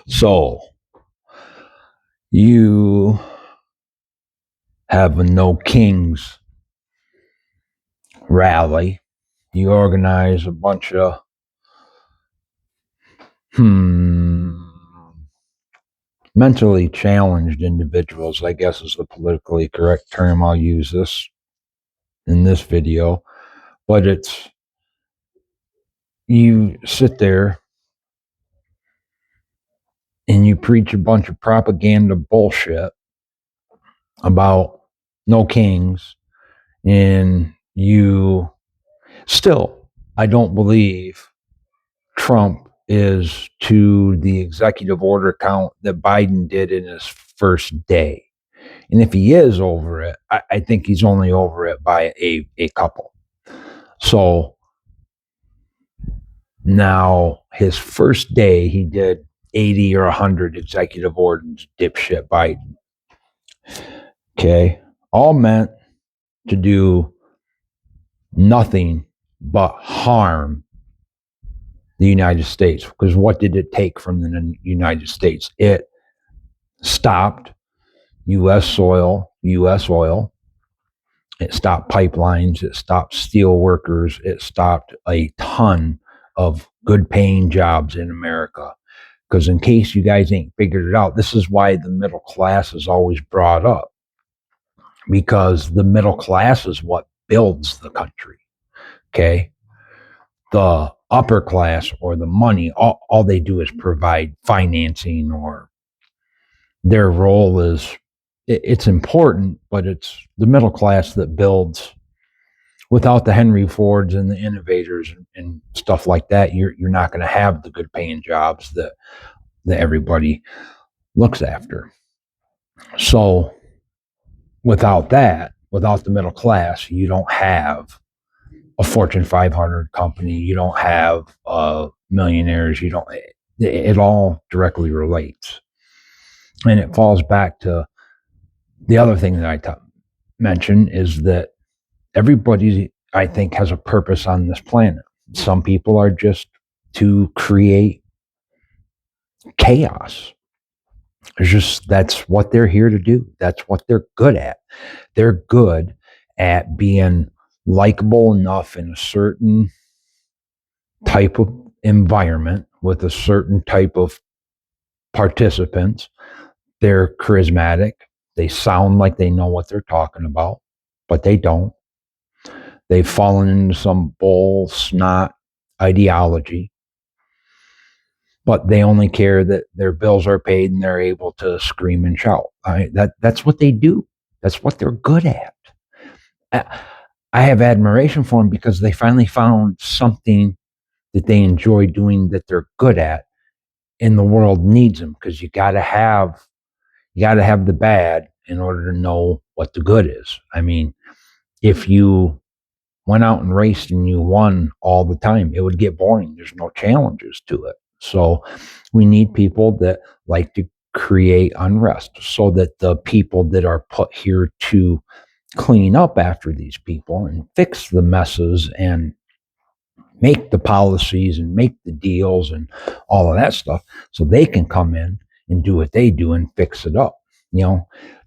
So you have a No Kings rally. You organize a bunch of mentally challenged individuals, I guess is the politically correct term. I'll use this in this video. But it's you sit there and you preach a bunch of propaganda bullshit about no kings, and you still, I don't believe Trump is to the executive order count that Biden did in his first day. And if he is over it, I think he's only over it by a couple. So now his first day, he did 80 or 100 executive orders, dipshit Biden. Okay. All meant to do nothing but harm the United States. Because what did it take from the United States? It stopped U.S. soil, U.S. oil. It stopped pipelines. It stopped steel workers. It stopped a ton of good paying jobs in America. Because in case you guys ain't figured it out, this is why the middle class is always brought up. Because the middle class is what builds the country. Okay. The upper class or the money, all they do is provide financing, or their role is, it's important, but it's the middle class that builds. Without the Henry Fords and the innovators and stuff like that, you're not going to have the good paying jobs that everybody looks after. So without that, without the middle class, you don't have a Fortune 500 company. You don't have millionaires. You don't. It all directly relates, and it falls back to the other thing that I mentioned is that everybody, I think, has a purpose on this planet. Some people are just to create chaos. It's just that's what they're here to do. That's what they're good at. They're good at being likable enough in a certain type of environment with a certain type of participants. They're charismatic. They sound like they know what they're talking about, but they don't. They've fallen into some bull snot ideology, but they only care that their bills are paid and they're able to scream and shout. That's what they do. That's what they're good at. I have admiration for them because they finally found something that they enjoy doing that they're good at, and the world needs them, because you got to have the bad in order to know what the good is. I mean, if you went out and raced and you won all the time, it would get boring. There's no challenges to it. So we need people that like to create unrest, so that the people that are put here to clean up after these people and fix the messes and make the policies and make the deals and all of that stuff, so they can come in and do what they do and fix it up.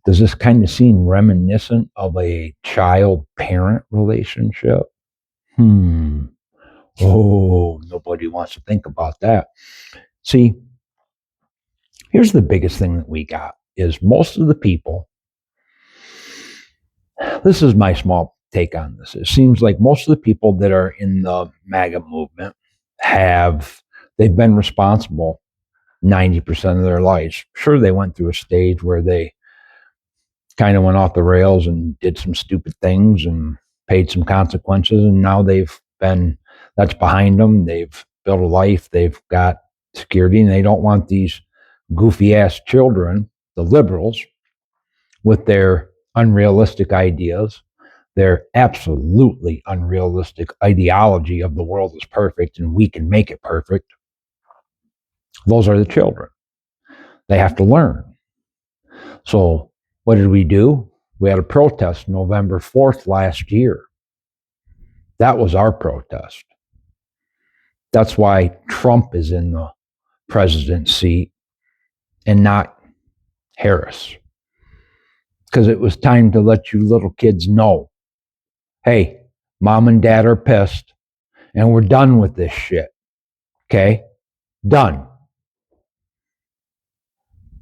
Does this kind of seem reminiscent of a child-parent relationship? Oh, nobody wants to think about that. See, here's the biggest thing that we got is most of the people, this is my small take on this. It seems like most of the people that are in the MAGA movement they've been responsible 90% of their lives. Sure, they went through a stage where they kind of went off the rails and did some stupid things and paid some consequences, and now that's behind them. They've built a life, they've got security, and they don't want these goofy ass children, the liberals, with their unrealistic ideas, their absolutely unrealistic ideology of the world is perfect and we can make it perfect. Those are the children. They have to learn. So what did we do? We had a protest November 4th last year. That was our protest. That's why Trump is in the president's seat and not Harris. Because it was time to let you little kids know, hey, mom and dad are pissed and we're done with this shit. Okay? Done.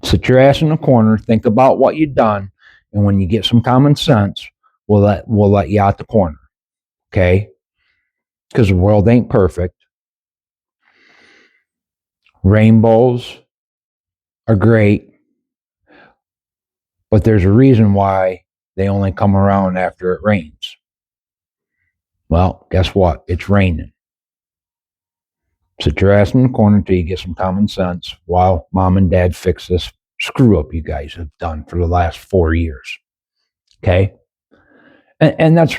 Sit your ass in the corner, think about what you've done, and when you get some common sense, we'll let you out the corner. Okay? Because the world ain't perfect. Rainbows are great, but there's a reason why they only come around after it rains. Well, guess what? It's raining. Sit your ass in the corner until you get some common sense while mom and dad fix this screw up you guys have done for the last 4 years. Okay? And that's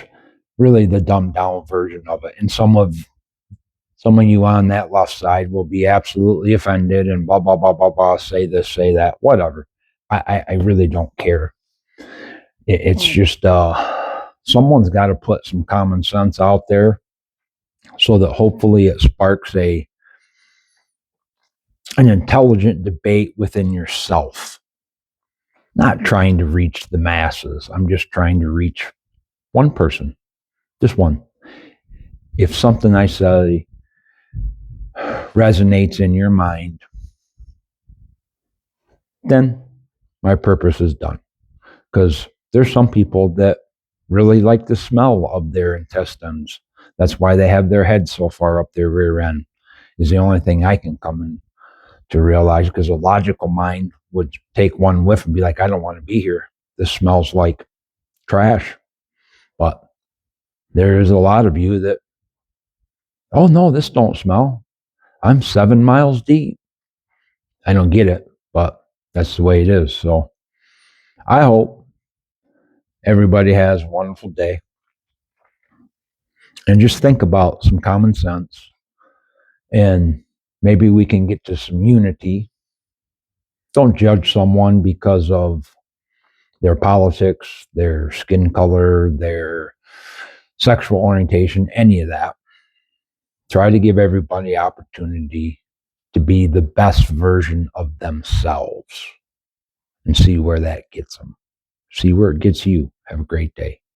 really the dumbed down version of it. And some of you on that left side will be absolutely offended and blah, blah, blah, blah, blah, say this, say that, whatever. I really don't care. It's just someone's got to put some common sense out there so that hopefully it sparks an intelligent debate within yourself. Not trying to reach the masses. I'm just trying to reach one person, just one. If something I say resonates in your mind, then my purpose is done. Because there's some people that really like the smell of their intestines. That's why they have their head so far up their rear end, is the only thing I can come in to realize, because a logical mind would take one whiff and be like, I don't want to be here. This smells like trash. But there is a lot of you that, oh no, this don't smell. I'm 7 miles deep. I don't get it, but that's the way it is. So I hope everybody has a wonderful day. And just think about some common sense. And maybe we can get to some unity. Don't judge someone because of their politics, their skin color, their sexual orientation, any of that. Try to give everybody opportunity to be the best version of themselves and see where that gets them. See where it gets you. Have a great day.